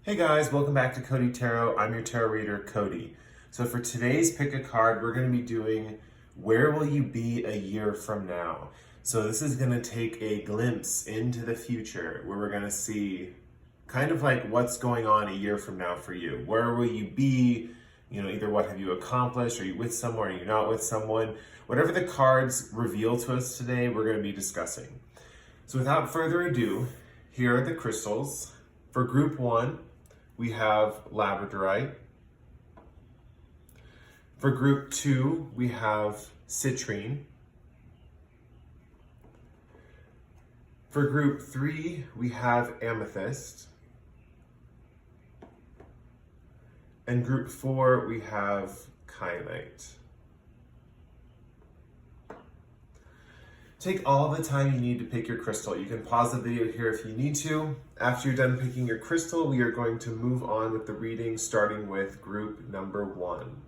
Hey guys, welcome back to Cody Tarot. I'm your tarot reader, Cody. So for today's pick a card, we're going to be doing where will you be a year from now? So this is going to take a glimpse into the future where we're going to see kind of like what's going on a year from now for you. Where will you be? You know, either what have you accomplished? Are you with someone? Are you not with someone? Whatever the cards reveal to us today, we're going to be discussing. So without further ado, here are the crystals. For group one, we have Labradorite. For group two, we have Citrine. For group three, we have Amethyst. And group four, we have Kyanite. Take all the time you need to pick your crystal. You can pause the video here if you need to. After you're done picking your crystal, we are going to move on with the reading, starting with group number one,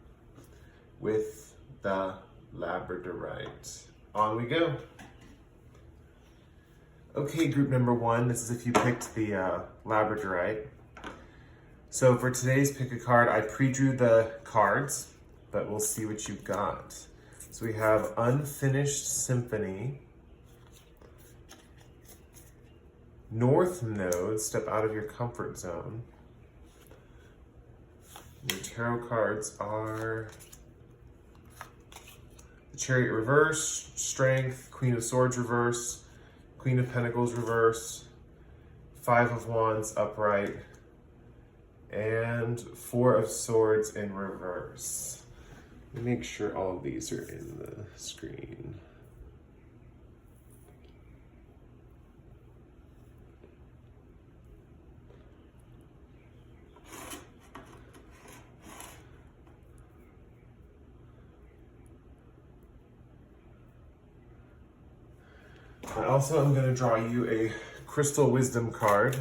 with the Labradorite. On we go. Okay, group number one, this is if you picked the Labradorite. So for today's pick a card, I pre-drew the cards, but we'll see what you've got. So we have Unfinished Symphony, North Node, step out of your comfort zone. Your tarot cards are the Chariot reverse, Strength, Queen of Swords reverse, Queen of Pentacles reverse, Five of Wands upright, and Four of Swords in reverse. Let me make sure all of these are in the screen. I also am going to draw you a Crystal Wisdom card.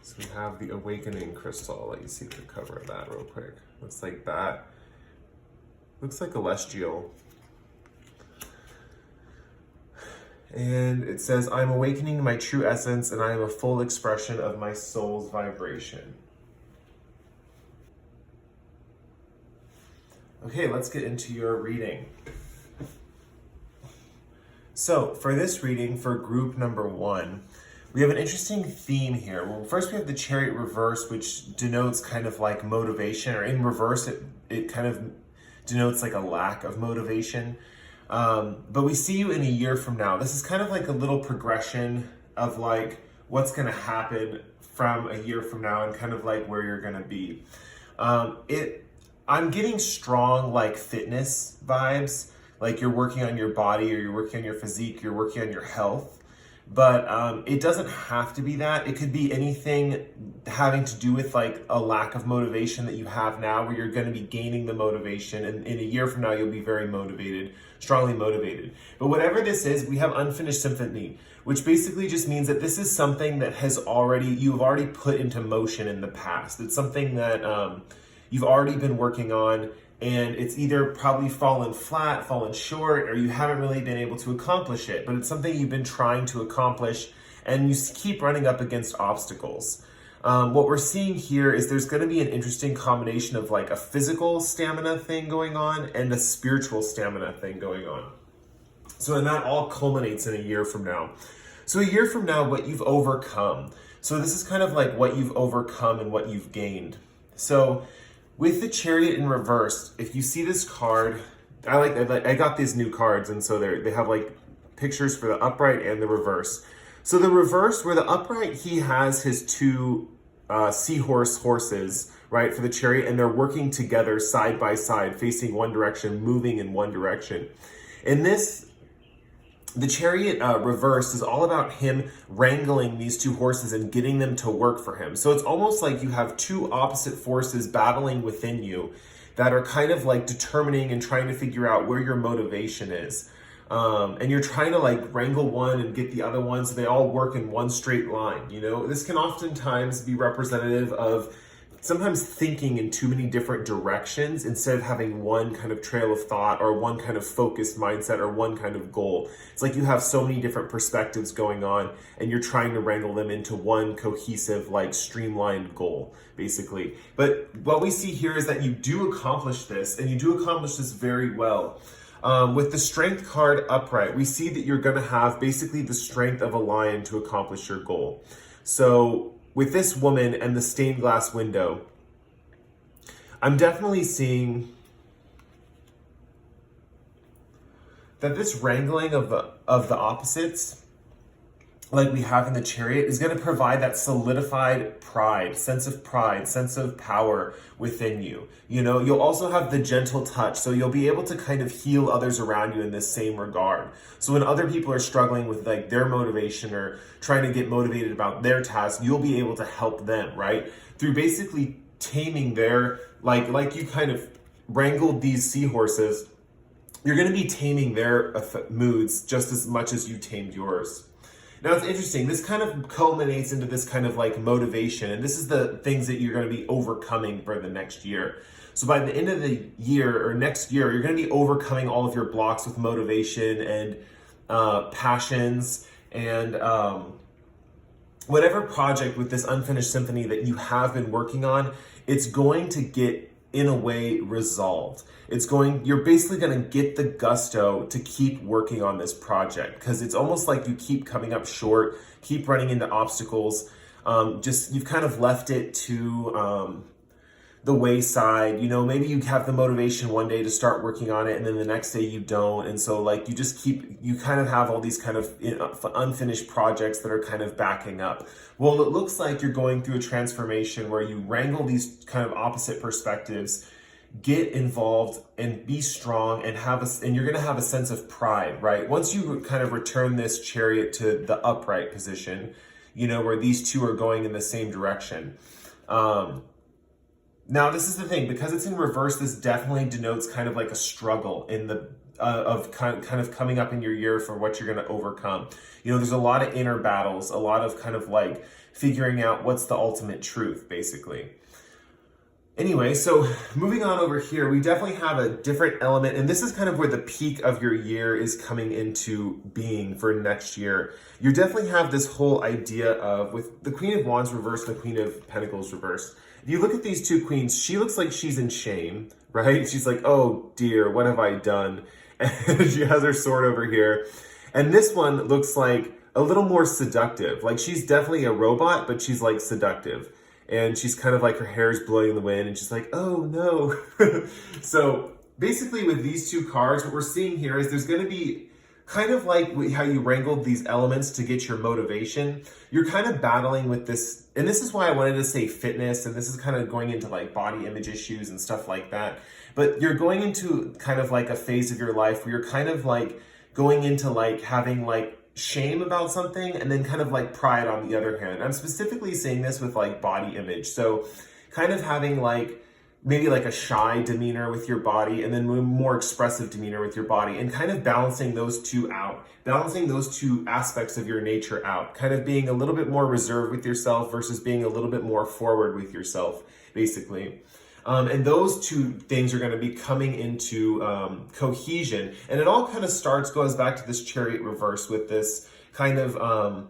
So we have the Awakening Crystal. I'll let you see the cover of that real quick. Looks like that. Looks like Celestial. And it says, I'm awakening to my true essence and I am a full expression of my soul's vibration. Okay, let's get into your reading. So for this reading, for group number one, we have an interesting theme here. Well, first we have the Chariot reverse, which denotes kind of like motivation, or in reverse, it kind of denotes like a lack of motivation. But we see you in a year from now. This is kind of like a little progression of like what's going to happen from a year from now and kind of like where you're going to be. I'm getting strong like fitness vibes, like you're working on your body or you're working on your physique, you're working on your health. But it doesn't have to be that. It could be anything having to do with like a lack of motivation that you have now, where you're going to be gaining the motivation, and in a year from now you'll be very motivated, strongly motivated. But whatever this is, we have Unfinished Symphony, which basically just means that this is something that you've already put into motion in the past. It's something that you've already been working on, and it's either probably fallen flat, fallen short, or you haven't really been able to accomplish it, but it's something you've been trying to accomplish and you keep running up against obstacles. What we're seeing here is there's going to be an interesting combination of like a physical stamina thing going on and a spiritual stamina thing going on. So, and that all culminates in a year from now. So a year from now, what you've overcome. So this is kind of like what you've overcome and what you've gained. So with the Chariot in reverse, if you see this card, I got these new cards, and so they have like pictures for the upright and the reverse. So the reverse, where the upright, he has his two seahorse horses, right, for the Chariot, and they're working together side by side, facing one direction, moving in one direction. In this, the Chariot reverse is all about him wrangling these two horses and getting them to work for him. So it's almost like you have two opposite forces battling within you that are kind of like determining and trying to figure out where your motivation is. And you're trying to like wrangle one and get the other one so they all work in one straight line. You know, this can oftentimes be representative of sometimes thinking in too many different directions instead of having one kind of trail of thought or one kind of focused mindset or one kind of goal. It's like you have so many different perspectives going on and you're trying to wrangle them into one cohesive, like streamlined goal, basically. But what we see here is that you do accomplish this, and you do accomplish this very well. With the strength card upright, we see that you're going to have basically the strength of a lion to accomplish your goal. So with this woman and the stained glass window, I'm definitely seeing that this wrangling of the opposites, like we have in the Chariot, is going to provide that solidified pride, sense of power within you. You know, you'll also have the gentle touch, so you'll be able to kind of heal others around you in this same regard. So when other people are struggling with like their motivation or trying to get motivated about their task, you'll be able to help them, right? Through basically taming their, like you kind of wrangled these seahorses, you're going to be taming their moods just as much as you tamed yours. Now it's interesting, this kind of culminates into this kind of like motivation, and this is the things that you're going to be overcoming for the next year. So by the end of the year or next year, you're going to be overcoming all of your blocks with motivation and passions and whatever project with this unfinished symphony that you have been working on, it's going to get in a way resolved. You're basically going to get the gusto to keep working on this project, because it's almost like you keep coming up short, keep running into obstacles. You've kind of left it to the wayside. You know, maybe you have the motivation one day to start working on it and then the next day you don't. And so like you kind of have all these kind of unfinished projects that are kind of backing up. Well, it looks like you're going through a transformation where you wrangle these kind of opposite perspectives, get involved and be strong, and you're going to have a sense of pride, right? Once you kind of return this Chariot to the upright position, you know, where these two are going in the same direction. Now, this is the thing, because it's in reverse, this definitely denotes kind of like a struggle in the of kind of coming up in your year for what you're going to overcome. You know, there's a lot of inner battles, a lot of kind of like figuring out what's the ultimate truth, basically. Anyway, so moving on over here, we definitely have a different element, and this is kind of where the peak of your year is coming into being for next year. You definitely have this whole idea of, with the Queen of Wands reversed, the Queen of Pentacles reversed. If you look at these two queens, she looks like she's in shame, right? She's like, oh dear, what have I done? And she has her sword over here. And this one looks like a little more seductive. Like she's definitely a robot, but she's like seductive. And she's kind of like, her hair is blowing in the wind, and she's like, oh no. So basically with these two cards, what we're seeing here is there's going to be kind of like how you wrangled these elements to get your motivation. You're kind of battling with this, and this is why I wanted to say fitness, and this is kind of going into like body image issues and stuff like that. But you're going into kind of like a phase of your life where you're kind of like going into like having like shame about something, and then kind of like pride on the other hand. I'm specifically saying this with like body image. So kind of having like maybe like a shy demeanor with your body, and then more expressive demeanor with your body, and kind of balancing those two out, balancing those two aspects of your nature out, kind of being a little bit more reserved with yourself versus being a little bit more forward with yourself, basically. And those two things are going to be coming into cohesion. And it all kind of goes back to this Chariot reverse with this kind of,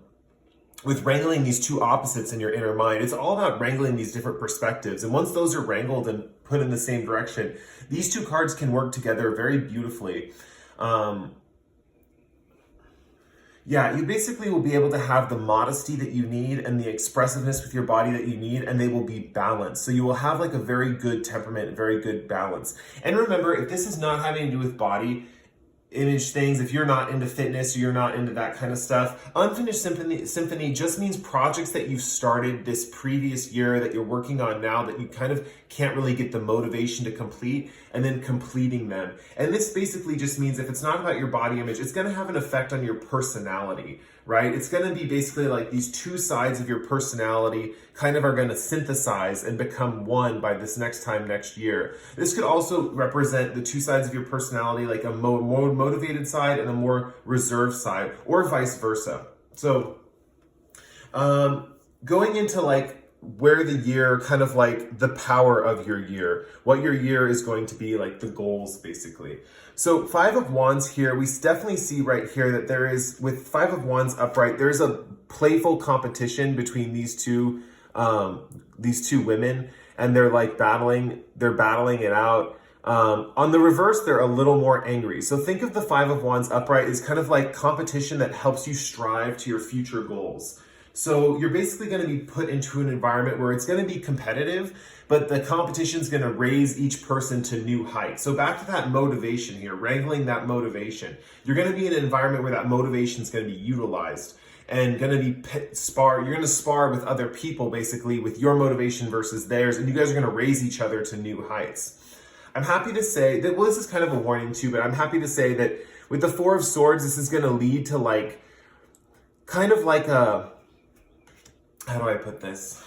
with wrangling these two opposites in your inner mind. It's all about wrangling these different perspectives. And once those are wrangled and put in the same direction, these two cards can work together very beautifully. You basically will be able to have the modesty that you need and the expressiveness with your body that you need, and they will be balanced. So you will have like a very good temperament, very good balance. And remember, if this is not having to do with body image things, if you're not into fitness or you're not into that kind of stuff, unfinished symphony just means projects that you've started this previous year that you're working on now that you kind of can't really get the motivation to complete, and then completing them. And this basically just means if it's not about your body image, it's going to have an effect on your personality, right? It's going to be basically like these two sides of your personality kind of are going to synthesize and become one by this next year. This could also represent the two sides of your personality, like a more motivated side and a more reserved side, or vice versa. So going into like where the year, kind of like the power of your year, what your year is going to be, like the goals basically. So Five of Wands here, we definitely see right here that there is, with Five of Wands upright, there's a playful competition between these two women, and they're like battling it out. On the reverse, they're a little more angry. So think of the Five of Wands upright as kind of like competition that helps you strive to your future goals. So you're basically going to be put into an environment where it's going to be competitive, but the competition is going to raise each person to new heights. So back to that motivation here, wrangling that motivation. You're going to be in an environment where that motivation is going to be utilized and going to be you're going to spar with other people, basically with your motivation versus theirs, and you guys are going to raise each other to new heights. I'm happy to say that, well, this is kind of a warning too, but I'm happy to say that with the Four of Swords, this is going to lead to like, kind of like a, how do I put this?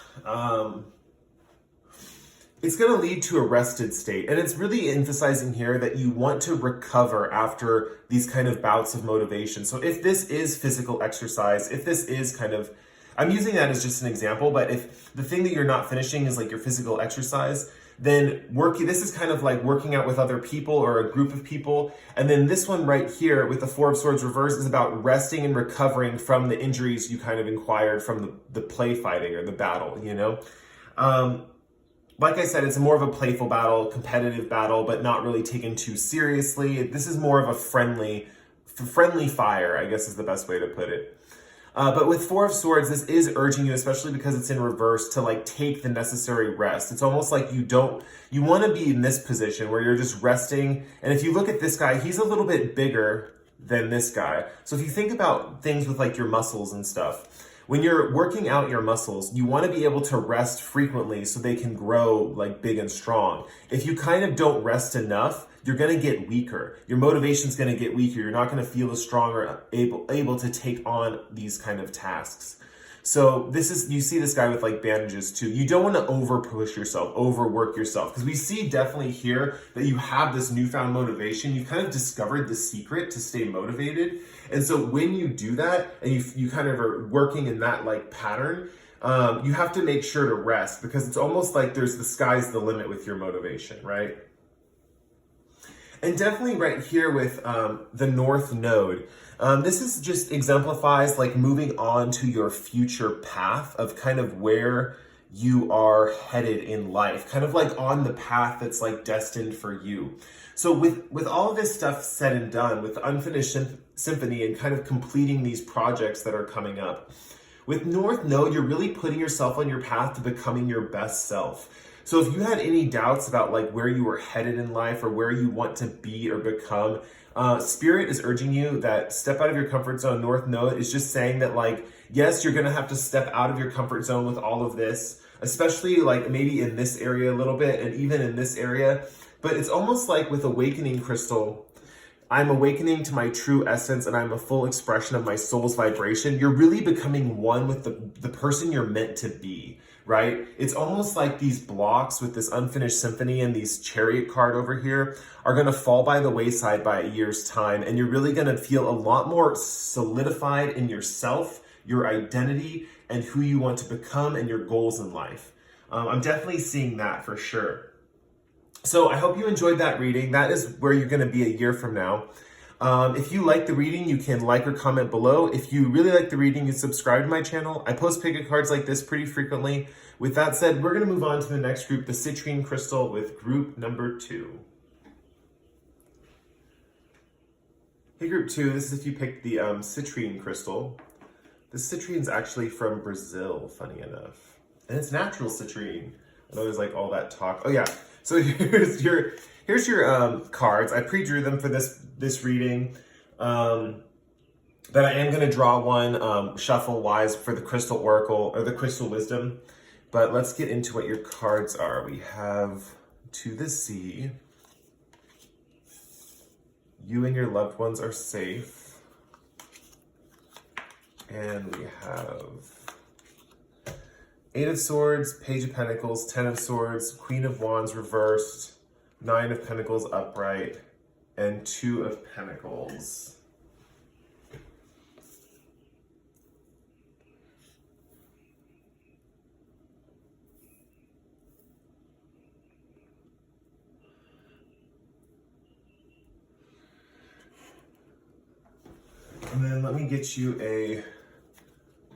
It's going to lead to a rested state. And it's really emphasizing here that you want to recover after these kind of bouts of motivation. So if this is physical exercise, if this is kind of, I'm using that as just an example, but if the thing that you're not finishing is like your physical exercise, then this is kind of like working out with other people or a group of people. And then this one right here with the Four of Swords reverse is about resting and recovering from the injuries you kind of acquired from the play fighting or the battle, you know? Like I said, it's more of a playful battle, competitive battle, but not really taken too seriously. This is more of a friendly fire, I guess is the best way to put it. But with Four of Swords, this is urging you, especially because it's in reverse, to like take the necessary rest. It's almost like you want to be in this position where you're just resting. And if you look at this guy, he's a little bit bigger than this guy. So if you think about things with like your muscles and stuff, when you're working out your muscles, you want to be able to rest frequently so they can grow like big and strong. If you kind of don't rest enough, you're going to get weaker. Your motivation's going to get weaker. You're not going to feel as strong or able to take on these kind of tasks. So you see this guy with like bandages too. You don't want to over push yourself, overwork yourself, because we see definitely here that you have this newfound motivation. You've kind of discovered the secret to stay motivated. And so when you do that and you kind of are working in that like pattern, you have to make sure to rest, because it's almost like the sky's the limit with your motivation, right? And definitely right here with the North Node, this is just exemplifies like moving on to your future path of kind of where you are headed in life, kind of like on the path that's like destined for you. So with all of this stuff said and done, with the unfinished symphony and kind of completing these projects that are coming up, with North Node, you're really putting yourself on your path to becoming your best self. So if you had any doubts about like where you were headed in life or where you want to be or become, Spirit is urging you that step out of your comfort zone. North Node is just saying that like, yes, you're going to have to step out of your comfort zone with all of this, especially like maybe in this area a little bit and even in this area. But it's almost like with Awakening Crystal, I'm awakening to my true essence and I'm a full expression of my soul's vibration. You're really becoming one with the person you're meant to be, right? It's almost like these blocks with this unfinished symphony and these Chariot card over here are going to fall by the wayside by a year's time. And you're really going to feel a lot more solidified in yourself, your identity, and who you want to become and your goals in life. I'm definitely seeing that for sure. So I hope you enjoyed that reading. That is where you're going to be a year from now. If you like the reading, you can like or comment below. If you really like the reading, you subscribe to my channel. I post pick-a cards like this pretty frequently. With that said, we're going to move on to the next group, the Citrine Crystal, with group number 2. Hey, group 2, this is if you picked the Citrine Crystal. The Citrine's actually from Brazil, funny enough. And it's natural citrine. I know there's like all that talk. Oh yeah, so here's your cards. I pre-drew them for this reading. But I am going to draw one shuffle-wise for the Crystal Oracle, or the Crystal Wisdom. But let's get into what your cards are. We have To the Sea. You and your loved ones are safe. And we have Eight of Swords, Page of Pentacles, Ten of Swords, Queen of Wands reversed, Nine of Pentacles upright, and Two of Pentacles. me get you a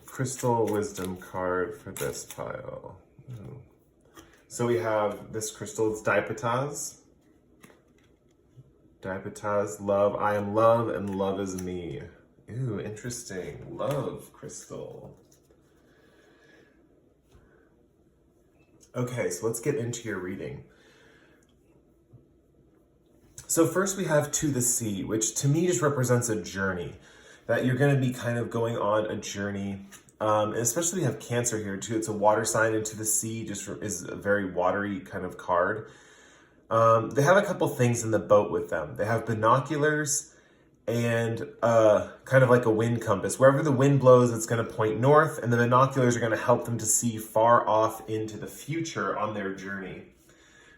crystal wisdom card for this pile. Ooh. So we have this crystal, it's Dipotaz. Dipotaz, love, I am love and love is me. Ooh, interesting. Love crystal. Okay, so let's get into your reading. So first we have To the Sea, which to me just represents a journey. That you're going to be kind of going on a journey. And especially we have Cancer here too. It's a water sign, and To the Sea just is a very watery kind of card. They have a couple things in the boat with them. They have binoculars and kind of like a wind compass. Wherever the wind blows, it's going to point north, and the binoculars are going to help them to see far off into the future on their journey.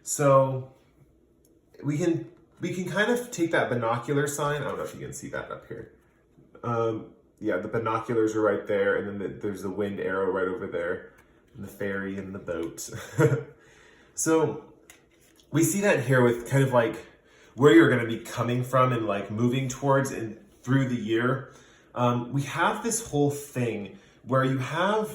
So we can kind of take that binocular sign. I don't know if you can see that up here. Yeah, the binoculars are right there, and then there's the wind arrow right over there, and the ferry and the boat. So we see that here with kind of like where you're going to be coming from and like moving towards and through the year. We have this whole thing where you have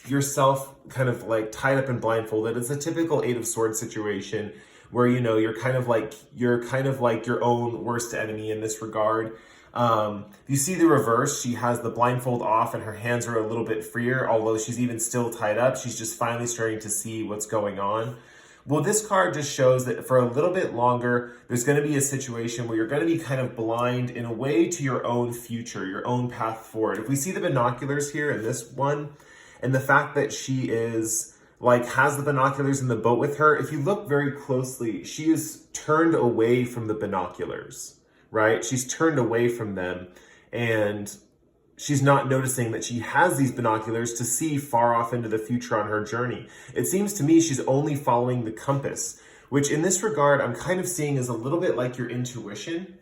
yourself kind of like tied up and blindfolded. It's a typical Eight of Swords situation where, you know, you're kind of like your own worst enemy in this regard. You see the reverse. She has the blindfold off and her hands are a little bit freer, although she's even still tied up. She's just finally starting to see what's going on. Well, this card just shows that for a little bit longer, there's going to be a situation where you're going to be kind of blind in a way to your own future, your own path forward. If we see the binoculars here in this one, and the fact that she is has the binoculars in the boat with her, if you look very closely, she is turned away from the binoculars, right? She's turned away from them, and she's not noticing that she has these binoculars to see far off into the future on her journey. It seems to me she's only following the compass, which in this regard, I'm kind of seeing as a little bit like your intuition,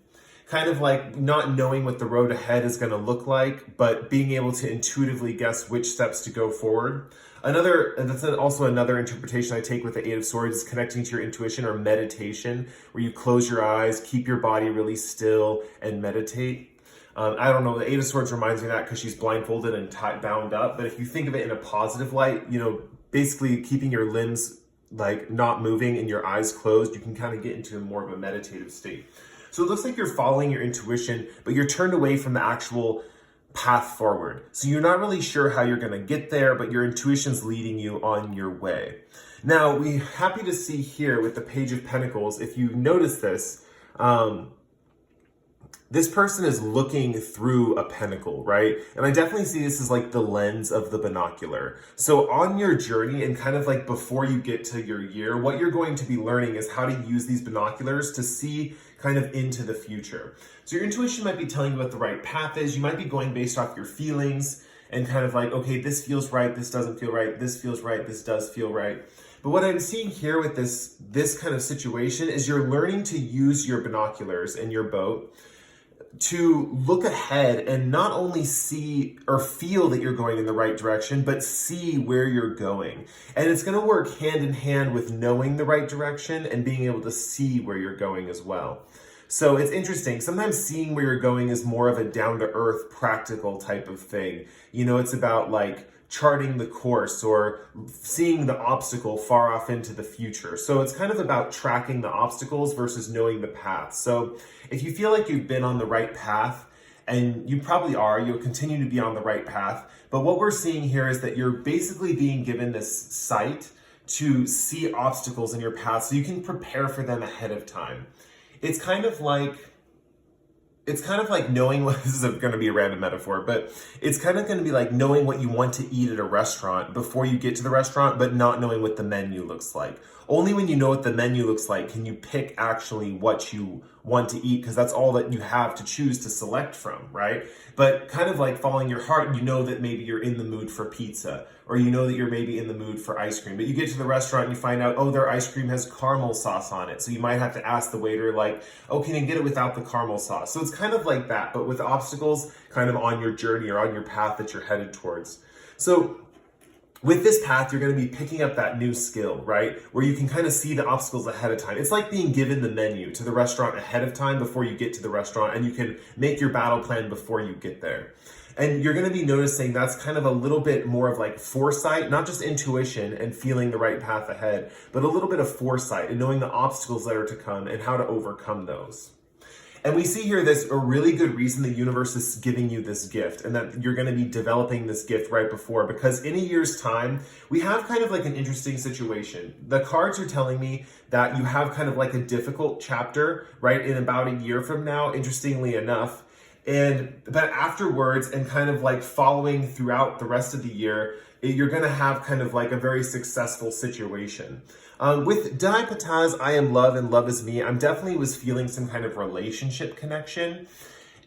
kind of like not knowing what the road ahead is going to look like, but being able to intuitively guess which steps to go forward. That's also another interpretation I take with the Eight of Swords, is connecting to your intuition or meditation, where you close your eyes, keep your body really still, and meditate. I don't know, the Eight of Swords reminds me of that because she's blindfolded and bound up. But if you think of it in a positive light, you know, basically keeping your limbs like not moving and your eyes closed, you can kind of get into more of a meditative state. So it looks like you're following your intuition, but you're turned away from the actual path forward. So you're not really sure how you're going to get there, but your intuition's leading you on your way. Now, we're happy to see here with the Page of Pentacles, if you notice this, this person is looking through a pentacle, right? And I definitely see this as like the lens of the binocular. So on your journey and kind of like before you get to your year, what you're going to be learning is how to use these binoculars to see kind of into the future. So your intuition might be telling you what the right path is. You might be going based off your feelings and kind of like, okay, this feels right, this doesn't feel right, this feels right, this does feel right. But what I'm seeing here with this kind of situation is you're learning to use your binoculars in your boat to look ahead and not only see or feel that you're going in the right direction, but see where you're going. And it's going to work hand in hand with knowing the right direction and being able to see where you're going as well. So it's interesting. Sometimes seeing where you're going is more of a down-to-earth, practical type of thing. You know, it's about like charting the course or seeing the obstacle far off into the future. So it's kind of about tracking the obstacles versus knowing the path. So if you feel like you've been on the right path, and you probably are, you'll continue to be on the right path. But what we're seeing here is that you're basically being given this sight to see obstacles in your path so you can prepare for them ahead of time. It's kind of like knowing what, this is going to be a random metaphor, but it's kind of going to be like knowing what you want to eat at a restaurant before you get to the restaurant, but not knowing what the menu looks like. Only when you know what the menu looks like can you pick actually what you want to eat, because that's all that you have to choose to select from, right? But kind of like following your heart, you know that maybe you're in the mood for pizza, or you know that you're maybe in the mood for ice cream. But you get to the restaurant and you find out, oh, their ice cream has caramel sauce on it. So you might have to ask the waiter like, oh, can you get it without the caramel sauce? So it's kind of like that, but with obstacles kind of on your journey or on your path that you're headed towards. So with this path, you're going to be picking up that new skill, right? Where you can kind of see the obstacles ahead of time. It's like being given the menu to the restaurant ahead of time before you get to the restaurant, and you can make your battle plan before you get there. And you're going to be noticing that's kind of a little bit more of like foresight, not just intuition and feeling the right path ahead, but a little bit of foresight and knowing the obstacles that are to come and how to overcome those. And we see here this a really good reason the universe is giving you this gift and that you're going to be developing this gift right before, because in a year's time, we have kind of like an interesting situation. The cards are telling me that you have kind of like a difficult chapter, right, in about a year from now, interestingly enough. But afterwards and kind of like following throughout the rest of the year, you're going to have kind of like a very successful situation. With Dipotaz, I am love and love is me, I'm definitely was feeling some kind of relationship connection.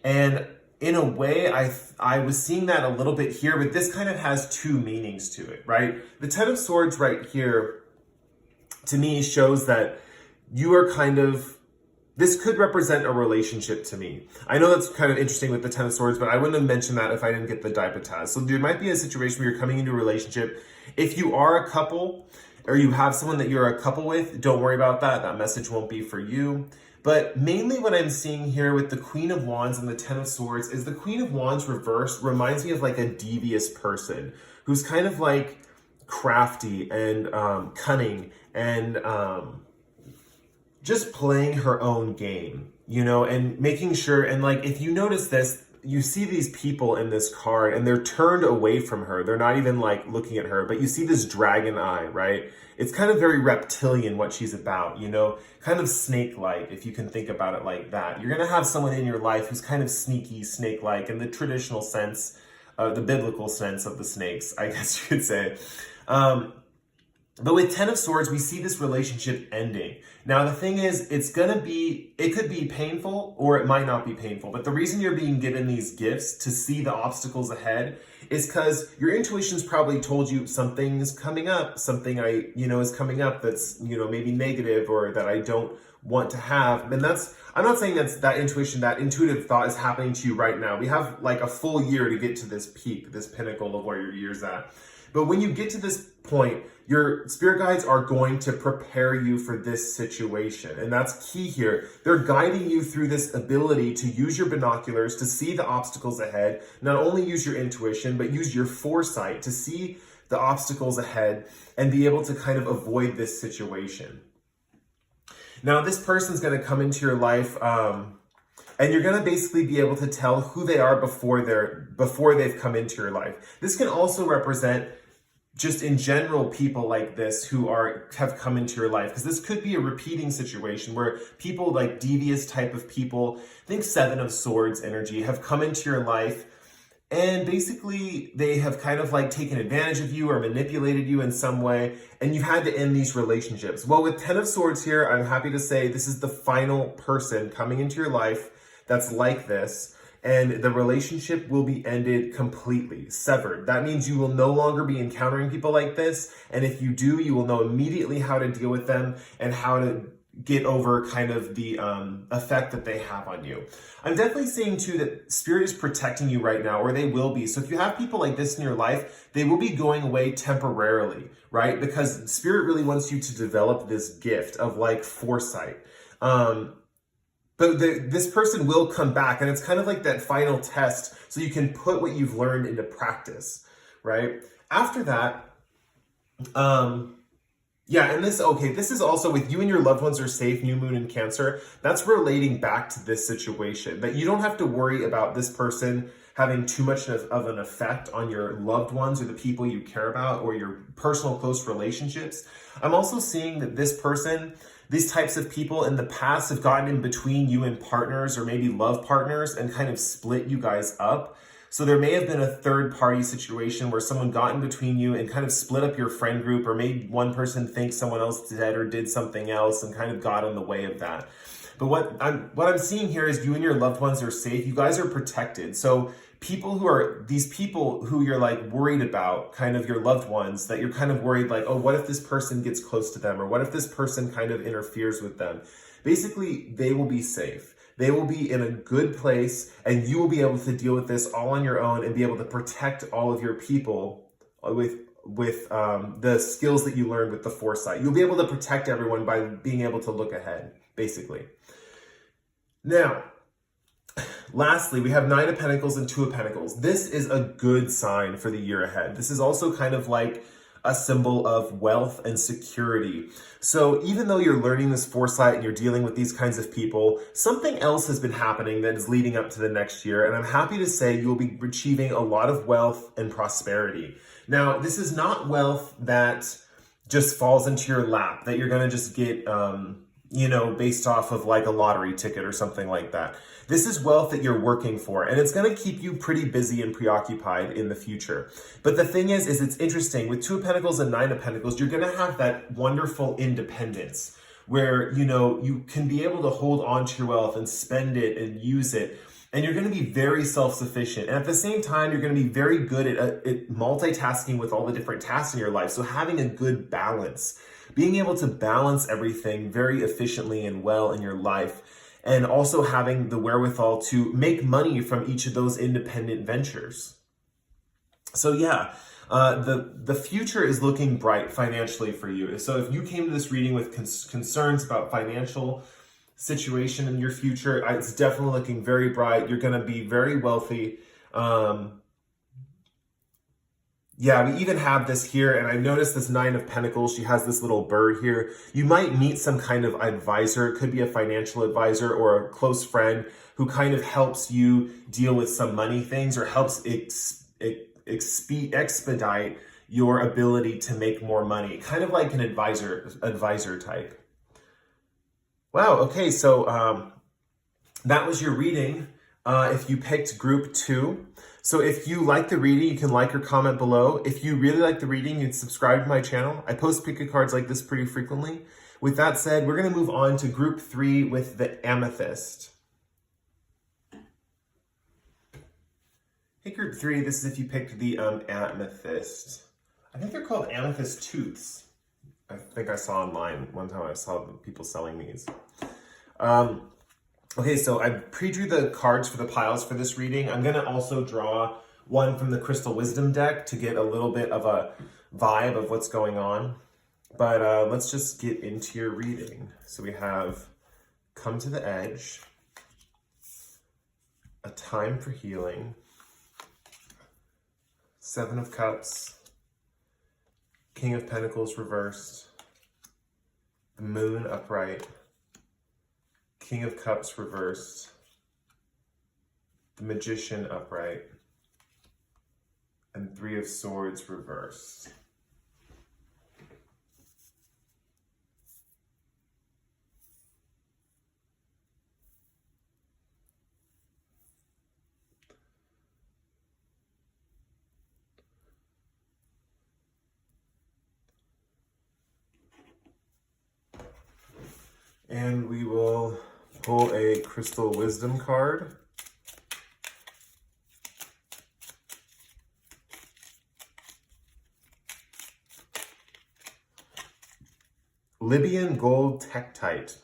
And in a way, I was seeing that a little bit here, but this kind of has two meanings to it, right? The Ten of Swords right here, to me, shows that you are kind of, this could represent a relationship to me. I know that's kind of interesting with the Ten of Swords, but I wouldn't have mentioned that if I didn't get the Dipotaz. So there might be a situation where you're coming into a relationship. If you are a couple, or you have someone that you're a couple with, don't worry about that. That message won't be for you. But mainly what I'm seeing here with the Queen of Wands and the Ten of Swords is the Queen of Wands reversed reminds me of like a devious person who's kind of like crafty and cunning and just playing her own game, you know, and making sure, and like, if you notice this, you see these people in this card and they're turned away from her. They're not even like looking at her, but you see this dragon eye, right? It's kind of very reptilian what she's about, you know, kind of snake-like, if you can think about it like that. You're going to have someone in your life who's kind of sneaky, snake-like in the traditional sense, the biblical sense of the snakes, I guess you could say. But with Ten of Swords, we see this relationship ending. Now, the thing is, it could be painful or it might not be painful. But the reason you're being given these gifts to see the obstacles ahead is because your intuition's probably told you something's coming up, something is coming up that's, maybe negative or that I don't want to have. And I'm not saying that intuition, that intuitive thought is happening to you right now. We have like a full year to get to this peak, this pinnacle of where your year's at. But when you get to this point, your spirit guides are going to prepare you for this situation. And that's key here. They're guiding you through this ability to use your binoculars to see the obstacles ahead. Not only use your intuition, but use your foresight to see the obstacles ahead and be able to kind of avoid this situation. Now, this person's going to come into your life, and you're going to basically be able to tell who they are before they've come into your life. This can also represent just in general people like this who have come into your life, because this could be a repeating situation where people like devious type of people, think Seven of Swords energy, have come into your life and basically they have kind of like taken advantage of you or manipulated you in some way, and you've had to end these relationships. Well, with Ten of Swords here, I'm happy to say this is the final person coming into your life that's like this, and the relationship will be ended completely, severed. That means you will no longer be encountering people like this, and if you do, you will know immediately how to deal with them and how to get over kind of the effect that they have on you. I'm definitely seeing too that Spirit is protecting you right now, or they will be. So if you have people like this in your life, they will be going away temporarily, right? Because Spirit really wants you to develop this gift of like foresight. But this person will come back, and it's kind of like that final test so you can put what you've learned into practice, right? After that, this is also with you and your loved ones are safe, new moon in Cancer. That's relating back to this situation, that you don't have to worry about this person having too much of an effect on your loved ones or the people you care about or your personal close relationships. I'm also seeing that this person, these types of people in the past have gotten in between you and partners or maybe love partners and kind of split you guys up. So there may have been a third party situation where someone got in between you and kind of split up your friend group, or made one person think someone else did or did something else and kind of got in the way of that. But what I'm seeing here is you and your loved ones are safe. You guys are protected. So these people who you're like worried about, kind of your loved ones, that you're kind of worried like, oh, what if this person gets close to them? Or what if this person kind of interferes with them? Basically, they will be safe. They will be in a good place, and you will be able to deal with this all on your own and be able to protect all of your people with the skills that you learned with the foresight. You'll be able to protect everyone by being able to look ahead, basically. Now, Lastly, we have 9 of Pentacles and 2 of Pentacles. This is a good sign for the year ahead. This is also kind of like a symbol of wealth and security. So even though you're learning this foresight and you're dealing with these kinds of people, something else has been happening that is leading up to the next year. And I'm happy to say you'll be achieving a lot of wealth and prosperity. Now, this is not wealth that just falls into your lap, that you're going to just get, based off of like a lottery ticket or something like that. This is wealth that you're working for, and it's going to keep you pretty busy and preoccupied in the future. But the thing is it's interesting. With 2 of Pentacles and 9 of Pentacles, you're going to have that wonderful independence where, you can be able to hold on to your wealth and spend it and use it. And you're going to be very self-sufficient. And at the same time, you're going to be very good at multitasking with all the different tasks in your life. So having a good balance, being able to balance everything very efficiently and well in your life, and also having the wherewithal to make money from each of those independent ventures. So yeah, the future is looking bright financially for you. So if you came to this reading with concerns about financial situation in your future, it's definitely looking very bright. You're going to be very wealthy. Yeah, we even have this here, and I noticed this 9 of Pentacles. She has this little bird here. You might meet some kind of advisor. It could be a financial advisor or a close friend who kind of helps you deal with some money things or helps expedite your ability to make more money. Kind of like an advisor type. Wow, okay, so that was your reading if you picked group 2. So if you like the reading, you can like or comment below. If you really like the reading, you can subscribe to my channel. I post pick a cards like this pretty frequently. With that said, we're going to move on to group 3 with the Amethyst. Hey, group 3, this is if you picked the Amethyst. I think they're called Amethyst Tooths. I think I saw online one time I saw people selling these. Okay, so I pre-drew the cards for the piles for this reading. I'm going to also draw one from the Crystal Wisdom deck to get a little bit of a vibe of what's going on. But let's just get into your reading. So we have Come to the Edge, A Time for Healing, 7 of Cups, King of Pentacles reversed, the Moon upright, King of Cups reversed, the Magician upright, and 3 of Swords reversed. And we will pull a Crystal Wisdom card. Libyan Gold Tektite.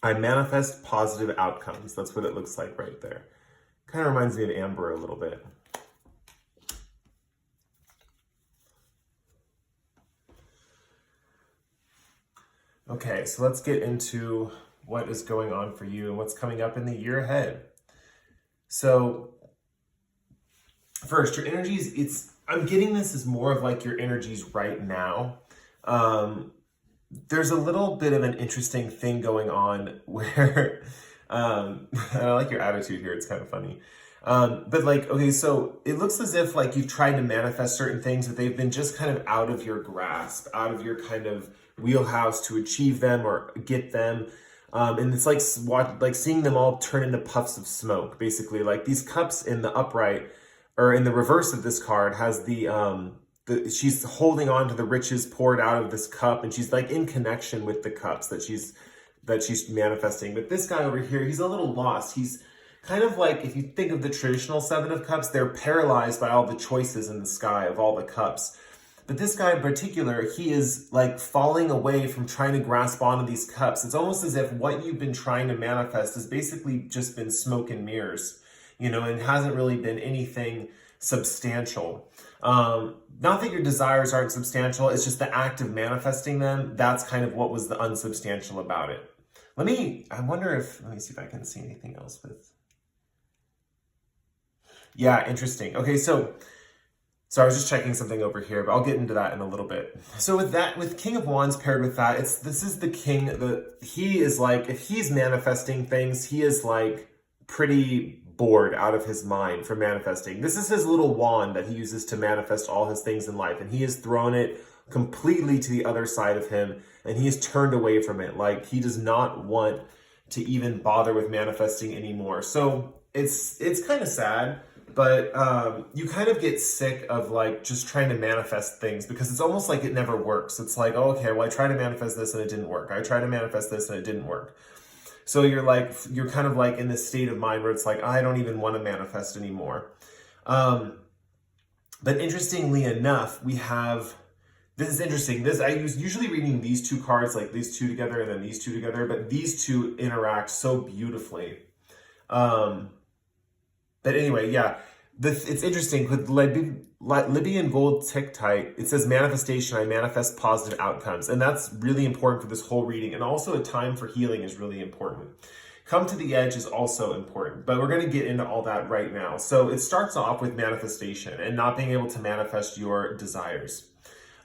I manifest positive outcomes. That's what it looks like right there. Kind of reminds me of amber a little bit. Okay, so let's get into what is going on for you and what's coming up in the year ahead. So first, your energies, I'm getting this as more of like your energies right now. There's a little bit of an interesting thing going on where, I like your attitude here, it's kind of funny. But like, okay, so it looks as if like you've tried to manifest certain things, but they've been just kind of out of your grasp, out of your kind of wheelhouse to achieve them or get them. And it's like seeing them all turn into puffs of smoke, basically. Like these cups in the upright, or in the reverse of this card, has she's holding on to the riches poured out of this cup, and she's like in connection with the cups that she's manifesting. But this guy over here, he's a little lost. He's kind of like, if you think of the traditional 7 of Cups, they're paralyzed by all the choices in the sky of all the cups. But this guy in particular, he is like falling away from trying to grasp onto these cups. It's almost as if what you've been trying to manifest has basically just been smoke and mirrors, and hasn't really been anything substantial. Not that your desires aren't substantial, it's just the act of manifesting them. That's kind of what was the unsubstantial about it. Let me see if I can see anything else with Yeah, interesting. Okay, so I was just checking something over here, but I'll get into that in a little bit. So with King of Wands paired with that, this is the king. He is like, if he's manifesting things, he is like pretty bored out of his mind for manifesting. This is his little wand that he uses to manifest all his things in life, and he has thrown it completely to the other side of him, and he has turned away from it. Like, he does not want to even bother with manifesting anymore. So it's kind of sad. But you kind of get sick of like just trying to manifest things, because it's almost like it never works. It's like, oh, okay, well, I tried to manifest this and it didn't work. I tried to manifest this and it didn't work. So you're kind of like in this state of mind where it's like, I don't even want to manifest anymore. But interestingly enough, this is interesting. I usually reading these two cards, like these two together and then these two together, but these two interact so beautifully. But anyway, yeah, it's interesting with Libyan gold tiktite. It says manifestation. I manifest positive outcomes, and that's really important for this whole reading. And also, a time for healing is really important. Come to the edge is also important, but we're going to get into all that right now. So it starts off with manifestation and not being able to manifest your desires.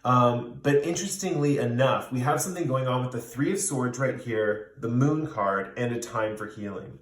But interestingly enough, we have something going on with the Three of Swords right here, the Moon card, and a time for healing.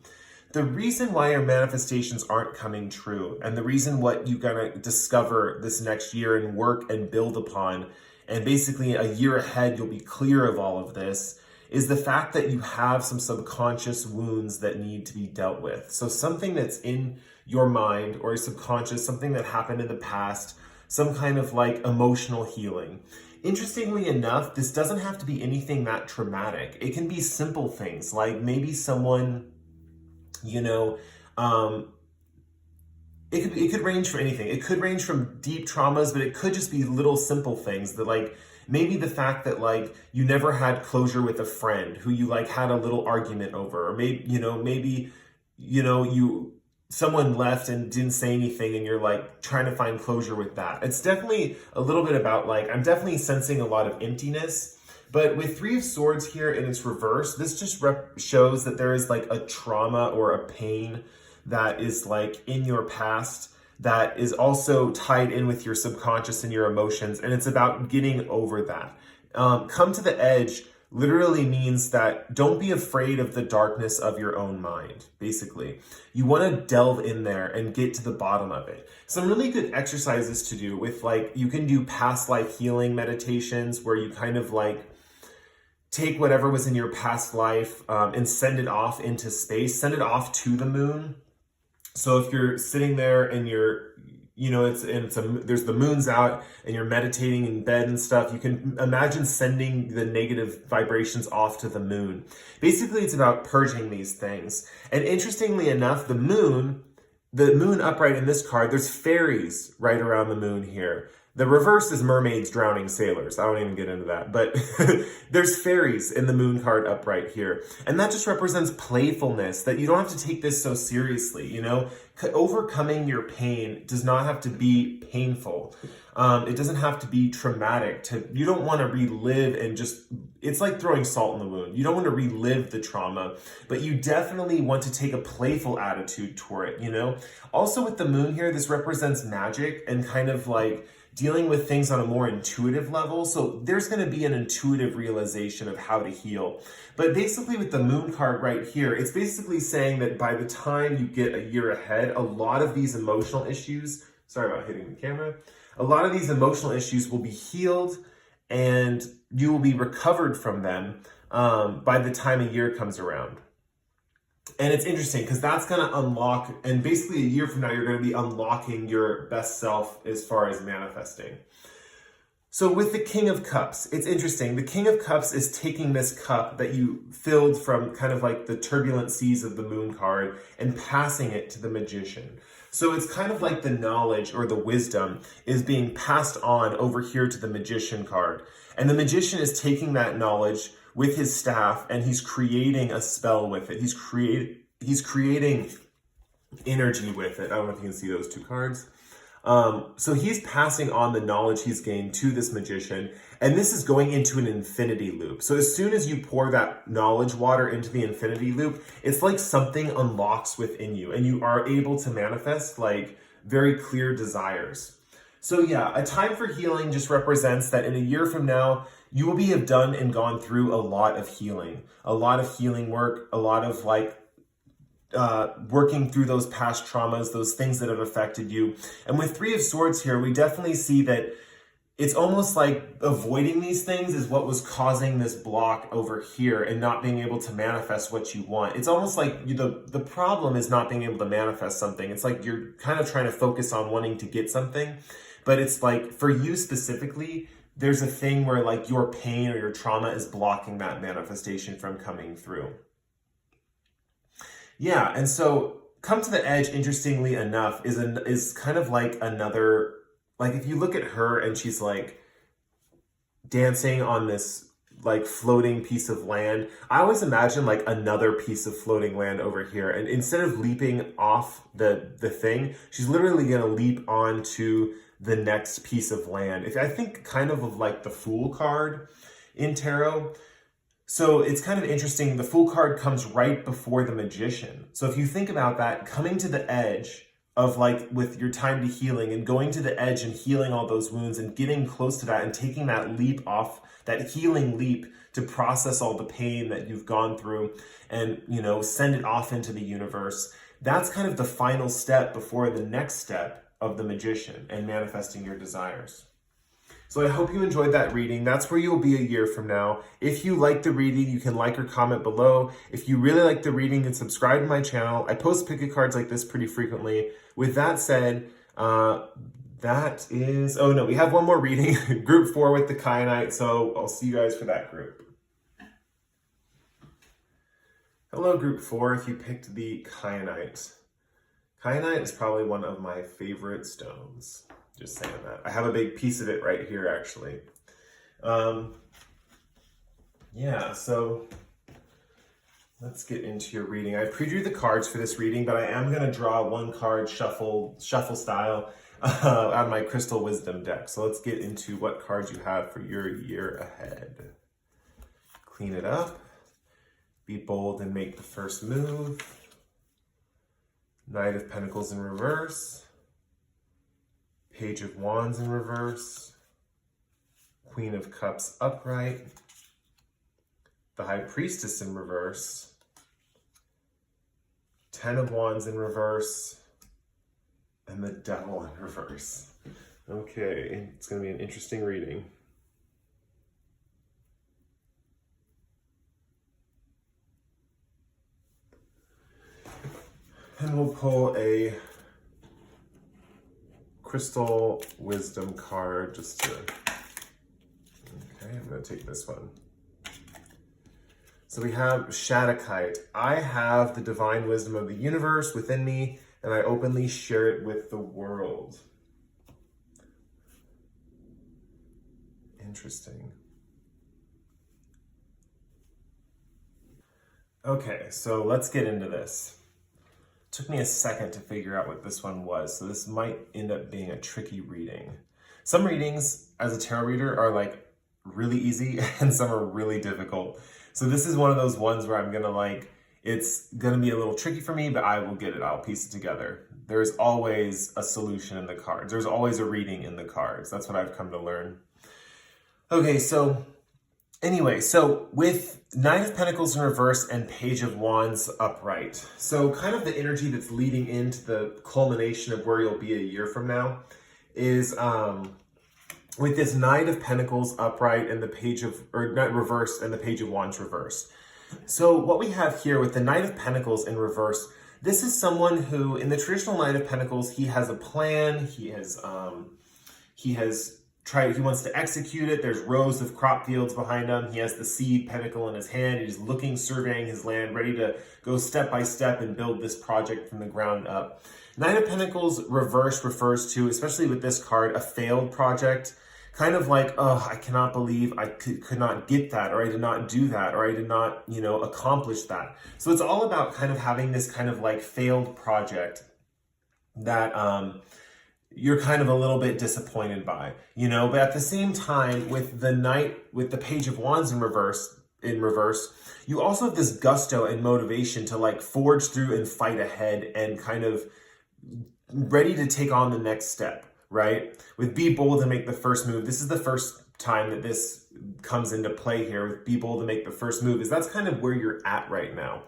The reason why your manifestations aren't coming true, and the reason what you're going to discover this next year and work and build upon, and basically a year ahead you'll be clear of all of this, is the fact that you have some subconscious wounds that need to be dealt with. So something that's in your mind or your subconscious, something that happened in the past, some kind of like emotional healing. Interestingly enough, this doesn't have to be anything that traumatic. It can be simple things, like maybe someone, it could range from anything. It could range from deep traumas, but it could just be little simple things that, like, maybe the fact that like you never had closure with a friend who you like had a little argument over, or maybe someone left and didn't say anything and you're like trying to find closure with that. It's definitely a little bit about like, I'm definitely sensing a lot of emptiness. But with Three of Swords here in its reverse, this just shows that there is like a trauma or a pain that is like in your past that is also tied in with your subconscious and your emotions. And it's about getting over that. Come to the edge literally means that don't be afraid of the darkness of your own mind, basically. You want to delve in there and get to the bottom of it. Some really good exercises to do with, like, you can do past life healing meditations where you kind of like take whatever was in your past life and send it off into space, send it off to the moon. So if you're sitting there and there's the moon's out and you're meditating in bed and stuff, you can imagine sending the negative vibrations off to the moon. Basically, it's about purging these things. And interestingly enough, the moon upright in this card, there's fairies right around the moon here. The reverse is mermaids drowning sailors. I don't even get into that, but there's fairies in the moon card upright here. And that just represents playfulness, that you don't have to take this so seriously, Overcoming your pain does not have to be painful. It doesn't have to be traumatic. You don't want to relive and it's like throwing salt in the wound. You don't want to relive the trauma, but you definitely want to take a playful attitude toward it, Also with the moon here, this represents magic and kind of like dealing with things on a more intuitive level. So there's going to be an intuitive realization of how to heal. But basically with the moon card right here, it's basically saying that by the time you get a year ahead, a lot of these emotional issues, sorry about hitting the camera, a lot of these emotional issues will be healed and you will be recovered from them by the time a year comes around. And it's interesting because that's going to unlock, and basically a year from now, you're going to be unlocking your best self as far as manifesting. So with the King of Cups, it's interesting. The King of Cups is taking this cup that you filled from kind of like the turbulent seas of the moon card and passing it to the Magician. So it's kind of like the knowledge or the wisdom is being passed on over here to the Magician card. And the Magician is taking that knowledge with his staff and he's creating a spell with it. He's creating energy with it. I don't know if you can see those two cards. So he's passing on the knowledge he's gained to this Magician, and this is going into an infinity loop. So as soon as you pour that knowledge water into the infinity loop, it's like something unlocks within you and you are able to manifest like very clear desires. So yeah, a time for healing just represents that in a year from now, you will have done and gone through a lot of healing work, a lot of working through those past traumas, those things that have affected you. And with Three of Swords here, we definitely see that it's almost like avoiding these things is what was causing this block over here and not being able to manifest what you want. It's almost like the problem is not being able to manifest something. It's like you're kind of trying to focus on wanting to get something, but it's like for you specifically, there's a thing where like your pain or your trauma is blocking that manifestation from coming through. Yeah, and so Come to the Edge, interestingly enough, is kind of like another, like if you look at her and she's like dancing on this like floating piece of land, I always imagine like another piece of floating land over here. And instead of leaping off the thing, she's literally gonna leap onto the next piece of land. If I think kind of like the Fool card in tarot. So it's kind of interesting. The Fool card comes right before the Magician. So if you think about that, coming to the edge of like with your time to healing and going to the edge and healing all those wounds and getting close to that and taking that leap off, that healing leap to process all the pain that you've gone through and, you know, send it off into the universe. That's kind of the final step before the next step of the Magician and manifesting your desires. So I hope you enjoyed that reading. That's where you'll be a year from now. If you like the reading, you can like or comment below. If you really like the reading, then subscribe to my channel. I post pick-a cards like this pretty frequently. With that said, that is, oh no, we have one more reading, group 4 with the Kyanite. So I'll see you guys for that group. Hello, group 4, if you picked the Kyanite. Kyanite is probably one of my favorite stones. Just saying that. I have a big piece of it right here, actually. Yeah, so let's get into your reading. I pre-drew the cards for this reading, but I am going to draw one card shuffle style out of my Crystal Wisdom deck. So let's get into what cards you have for your year ahead. Clean it up. Be bold and make the first move. Knight of Pentacles in reverse. Page of Wands in reverse, Queen of Cups upright, the High Priestess in reverse, 10 of Wands in reverse, and the Devil in reverse. Okay, it's going to be an interesting reading. And we'll pull a Crystal Wisdom card just to, okay, I'm going to take this one. So we have Shattuckite. I have the divine wisdom of the universe within me, and I openly share it with the world. Interesting. Okay, so let's get into this. Took me a second to figure out what this one was, so this might end up being a tricky reading. Some readings as a tarot reader are like really easy and some are really difficult. So this is one of those ones where I'm gonna like, it's gonna be a little tricky for me, but I will get it, I'll piece it together. There's always a solution in the cards. There's always a reading in the cards. That's what I've come to learn. Okay, so anyway, so with Nine of Pentacles in reverse and Page of Wands upright. So kind of the energy that's leading into the culmination of where you'll be a year from now is with this Knight of Pentacles upright and the Page of, or not reverse, and the Page of Wands reverse. So what we have here with the Knight of Pentacles in reverse, this is someone who, in the traditional Knight of Pentacles, he has a plan, he wants to execute it. There's rows of crop fields behind him. He has the seed pentacle in his hand. He's looking, surveying his land, ready to go step by step and build this project from the ground up. Nine of Pentacles reverse refers to, especially with this card, a failed project. Kind of like, oh, I cannot believe I could not get that, or I did not do that, or I did not, you know, accomplish that. So it's all about kind of having this kind of like failed project that, you're kind of a little bit disappointed by, you know, but at the same time with the Knight, with the Page of Wands in reverse, you also have this gusto and motivation to like forge through and fight ahead and kind of ready to take on the next step, right? With be bold and make the first move. This is the first time that this comes into play here with be bold and make the first move, is that's kind of where you're at right now.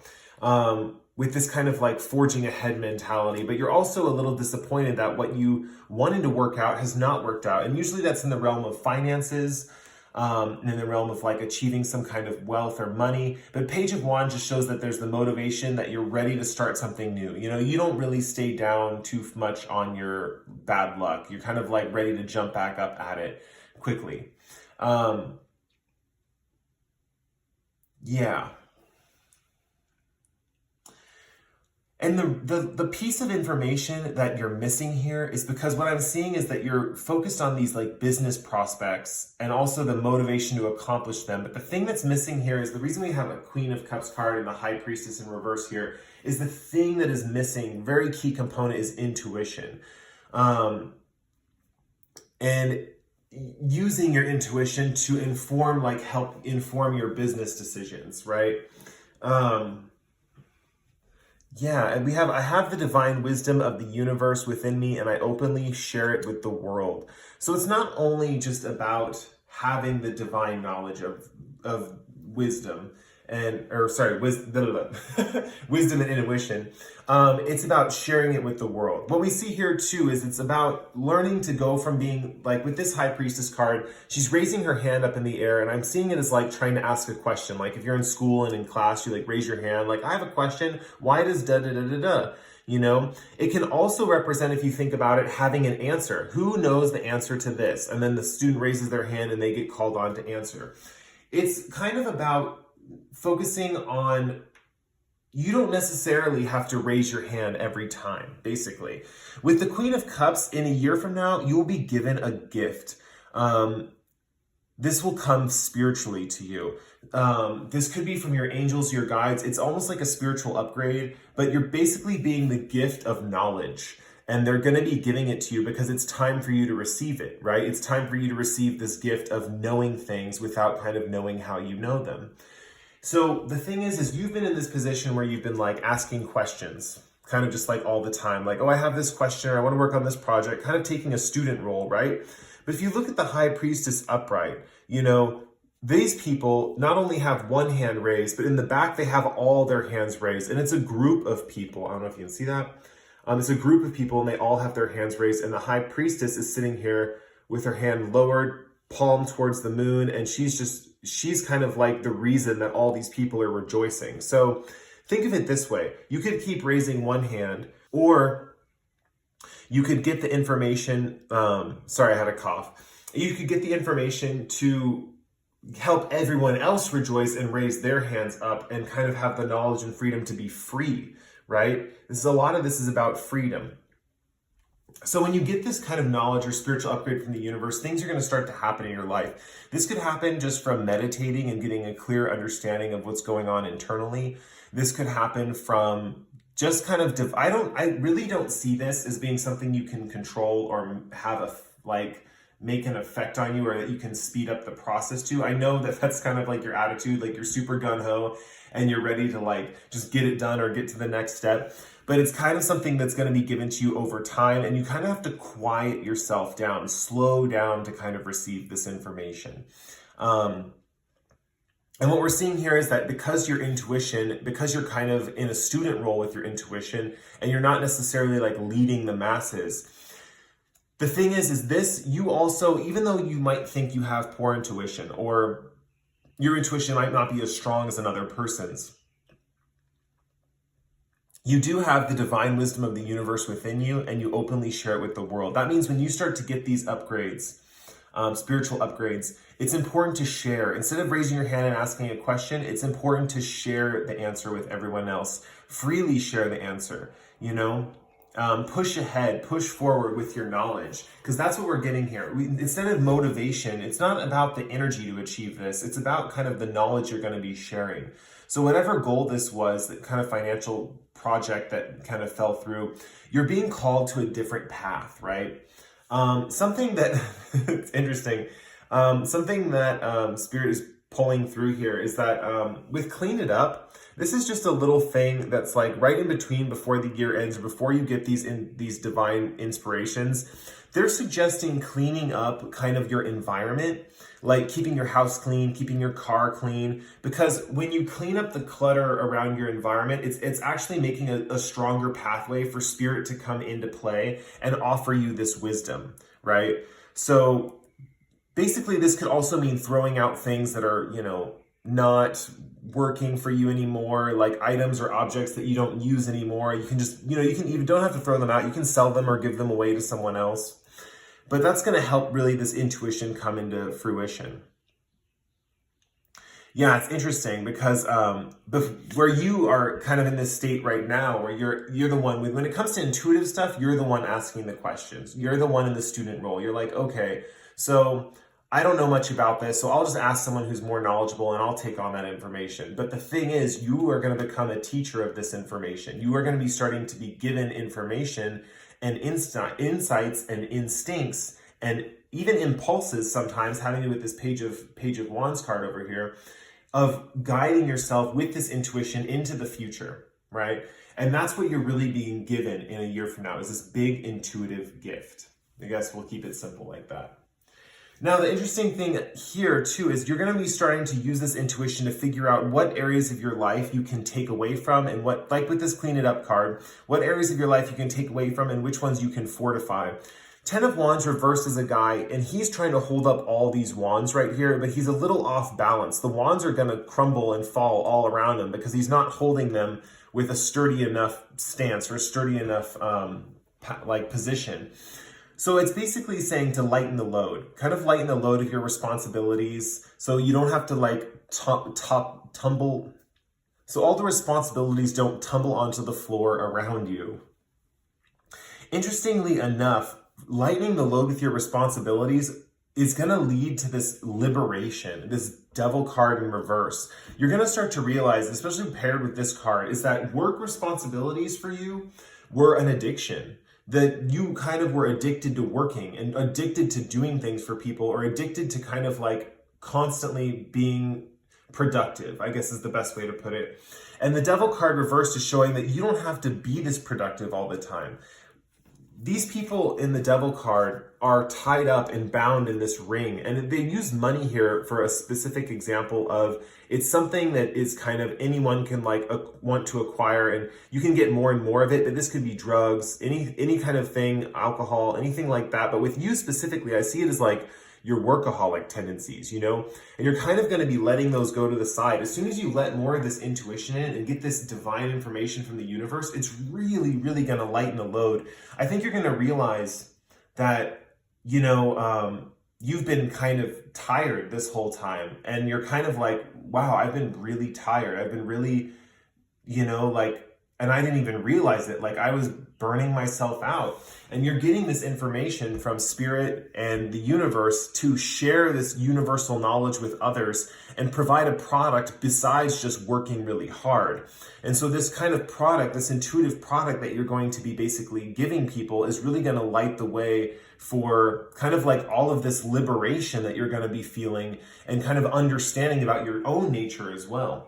With this kind of like forging ahead mentality, but you're also a little disappointed that what you wanted to work out has not worked out. And usually that's in the realm of finances, in the realm of like achieving some kind of wealth or money. But Page of Wands just shows that there's the motivation that you're ready to start something new. You know, you don't really stay down too much on your bad luck. You're kind of like ready to jump back up at it quickly. Yeah. And the piece of information that you're missing here is because what I'm seeing is that you're focused on these like business prospects and also the motivation to accomplish them. But the thing that's missing here is the reason we have a Queen of Cups card and the High Priestess in reverse here is the thing that is missing, very key component, is intuition. And using your intuition to inform, like help inform your business decisions, right? Yeah, and I have the divine wisdom of the universe within me, and I openly share it with the world. So it's not only just about having the divine knowledge of wisdom wisdom and intuition. It's about sharing it with the world. What we see here too is it's about learning to go from being like with this High Priestess card, she's raising her hand up in the air, and I'm seeing it as like trying to ask a question. Like if you're in school and in class, you like raise your hand, like I have a question. Why does da da da da da? You know, it can also represent, if you think about it, having an answer. Who knows the answer to this? And then the student raises their hand and they get called on to answer. It's kind of about focusing on, you don't necessarily have to raise your hand every time, basically. With the Queen of Cups, in a year from now, you will be given a gift. This will come spiritually to you. This could be from your angels, your guides. It's almost like a spiritual upgrade, but you're basically being the gift of knowledge. And they're going to be giving it to you because it's time for you to receive it, right? It's time for you to receive this gift of knowing things without kind of knowing how you know them. So the thing is you've been in this position where you've been like asking questions, kind of just like all the time, like, oh, I have this question, or I want to work on this project, kind of taking a student role, right? But if you look at the High Priestess upright, you know, these people not only have one hand raised, but in the back, they have all their hands raised. And it's a group of people. I don't know if you can see that. It's a group of people and they all have their hands raised. And the High Priestess is sitting here with her hand lowered, palm towards the moon. And she's kind of like the reason that all these people are rejoicing. So think of it this way. You could keep raising one hand, or you could get the information. Sorry, I had a cough. You could get the information to help everyone else rejoice and raise their hands up and kind of have the knowledge and freedom to be free, right? A lot of this is about freedom. So when you get this kind of knowledge or spiritual upgrade from the universe, things are going to start to happen in your life. This could happen just from meditating and getting a clear understanding of what's going on internally. This could happen from just kind of, I really don't see this as being something you can control or have make an effect on you, or that you can speed up the process to. I know that that's kind of like your attitude, like you're super gung-ho and you're ready to like just get it done or get to the next step. But it's kind of something that's going to be given to you over time, and you kind of have to quiet yourself down, slow down to kind of receive this information. And what we're seeing here is that because you're kind of in a student role with your intuition, and you're not necessarily like leading the masses, the thing is this, you also, even though you might think you have poor intuition, or your intuition might not be as strong as another person's, you do have the divine wisdom of the universe within you, and you openly share it with the world. That means when you start to get these upgrades, spiritual upgrades, it's important to share. Instead of raising your hand and asking a question, it's important to share the answer with everyone else. Freely share the answer, you know? Push ahead, push forward with your knowledge, because that's what we're getting here. Instead of motivation, it's not about the energy to achieve this. It's about kind of the knowledge you're going to be sharing. So whatever goal this was, that kind of financial project that kind of fell through, you're being called to a different path, right? Something that, it's interesting, something that Spirit is pulling through here is that with Clean It Up, This is just a little thing that's like right in between before the year ends or before you get these divine inspirations. They're suggesting cleaning up kind of your environment, like keeping your house clean, keeping your car clean, because when you clean up the clutter around your environment, it's actually making a stronger pathway for spirit to come into play and offer you this wisdom, right? So basically this could also mean throwing out things that are, not working for you anymore, like items or objects that you don't use anymore. You can just, you don't have to throw them out. You can sell them or give them away to someone else. But that's going to help really this intuition come into fruition. Yeah, it's interesting because where you are kind of in this state right now, where you're the one when it comes to intuitive stuff, you're the one asking the questions. You're the one in the student role. You're like, okay, so I don't know much about this, so I'll just ask someone who's more knowledgeable and I'll take on that information. But the thing is, you are going to become a teacher of this information. You are going to be starting to be given information and insights and instincts and even impulses sometimes having to do with this Page of Wands card over here, of guiding yourself with this intuition into the future, right? And that's what you're really being given in a year from now, is this big intuitive gift. I guess we'll keep it simple like that. Now, the interesting thing here too is you're going to be starting to use this intuition to figure out what areas of your life you can take away from, and what, like with this Clean It Up card, what areas of your life you can take away from and which ones you can fortify. 10 of Wands reversed is a guy, and he's trying to hold up all these wands right here, but he's a little off balance. The wands are going to crumble and fall all around him because he's not holding them with a sturdy enough stance or a sturdy enough position. So it's basically saying to lighten the load, kind of lighten the load of your responsibilities so you don't have to tumble. So all the responsibilities don't tumble onto the floor around you. Interestingly enough, lightening the load with your responsibilities is going to lead to this liberation, this Devil card in reverse. You're going to start to realize, especially paired with this card, is that work responsibilities for you were an addiction. That you kind of were addicted to working and addicted to doing things for people, or addicted to kind of like constantly being productive, I guess is the best way to put it. And the Devil card reversed is showing that you don't have to be this productive all the time. These people in the Devil card are tied up and bound in this ring, and they use money here for a specific example of it's something that is kind of anyone can want to acquire, and you can get more and more of it, but this could be drugs, any kind of thing, alcohol, anything like that. But with you specifically, I see it as like your workaholic tendencies, and you're kind of going to be letting those go to the side. As soon as you let more of this intuition in and get this divine information from the universe, it's really, really going to lighten the load. I think you're going to realize that, you've been kind of tired this whole time, and you're kind of like, wow, I've been really tired. I've been really, and I didn't even realize it. Like I was burning myself out. And you're getting this information from Spirit and the universe to share this universal knowledge with others and provide a product besides just working really hard. And so this kind of product, this intuitive product that you're going to be basically giving people, is really going to light the way for kind of like all of this liberation that you're going to be feeling and kind of understanding about your own nature as well.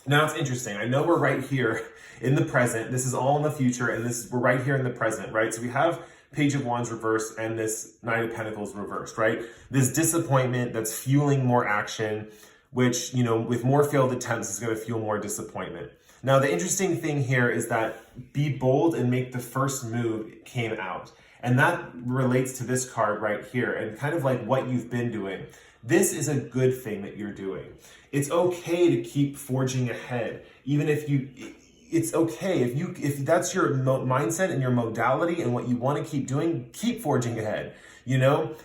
Now it's interesting. I know we're right here in the present. This is all in the future, and we're right here in the present, right? So we have Page of Wands reversed and this Knight of Pentacles reversed, right? This disappointment that's fueling more action, which, with more failed attempts is going to fuel more disappointment. Now, the interesting thing here is that be bold and make the first move came out. And that relates to this card right here and kind of like what you've been doing. This is a good thing that you're doing. It's okay to keep forging ahead, even if it's okay if that's your mindset and your modality and what you want to keep doing, keep forging ahead.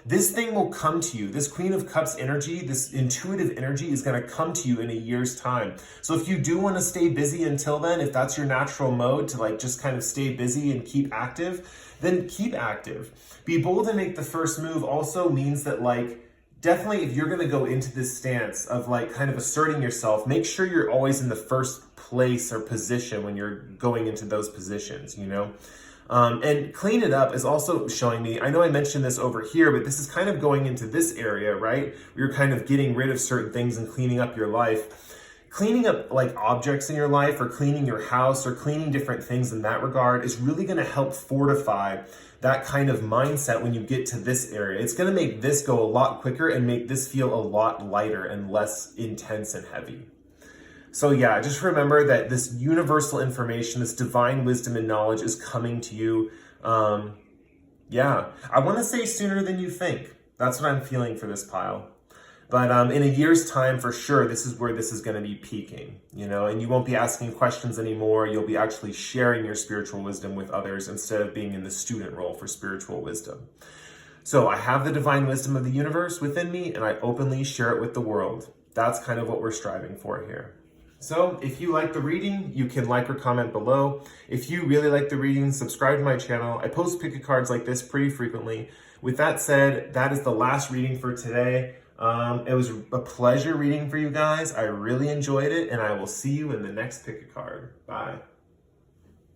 This thing will come to you. This Queen of Cups energy, this intuitive energy is going to come to you in a year's time. So if you do want to stay busy until then, if that's your natural mode to just kind of stay busy and keep active, then keep active. Be bold and make the first move also means that definitely if you're going to go into this stance of kind of asserting yourself, make sure you're always in the first place or position when you're going into those positions, and Clean It Up is also showing me, I know I mentioned this over here, but this is kind of going into this area, right? You're kind of getting rid of certain things and cleaning up your life. cleaning up like objects in your life, or cleaning your house, or cleaning different things in that regard is really going to help fortify that kind of mindset when you get to this area. It's going to make this go a lot quicker and make this feel a lot lighter and less intense and heavy. So yeah, just remember that this universal information, this divine wisdom and knowledge is coming to you. Yeah, I want to say sooner than you think. That's what I'm feeling for this pile. But in a year's time, for sure, this is where this is going to be peaking, you know, and you won't be asking questions anymore. You'll be actually sharing your spiritual wisdom with others instead of being in the student role for spiritual wisdom. So I have the divine wisdom of the universe within me, and I openly share it with the world. That's kind of what we're striving for here. So if you like the reading, you can like or comment below. If you really like the reading, subscribe to my channel. I post pick a cards like this pretty frequently. With that said, that is the last reading for today. It was a pleasure reading for you guys. I really enjoyed it, and I will see you in the next pick a card. Bye.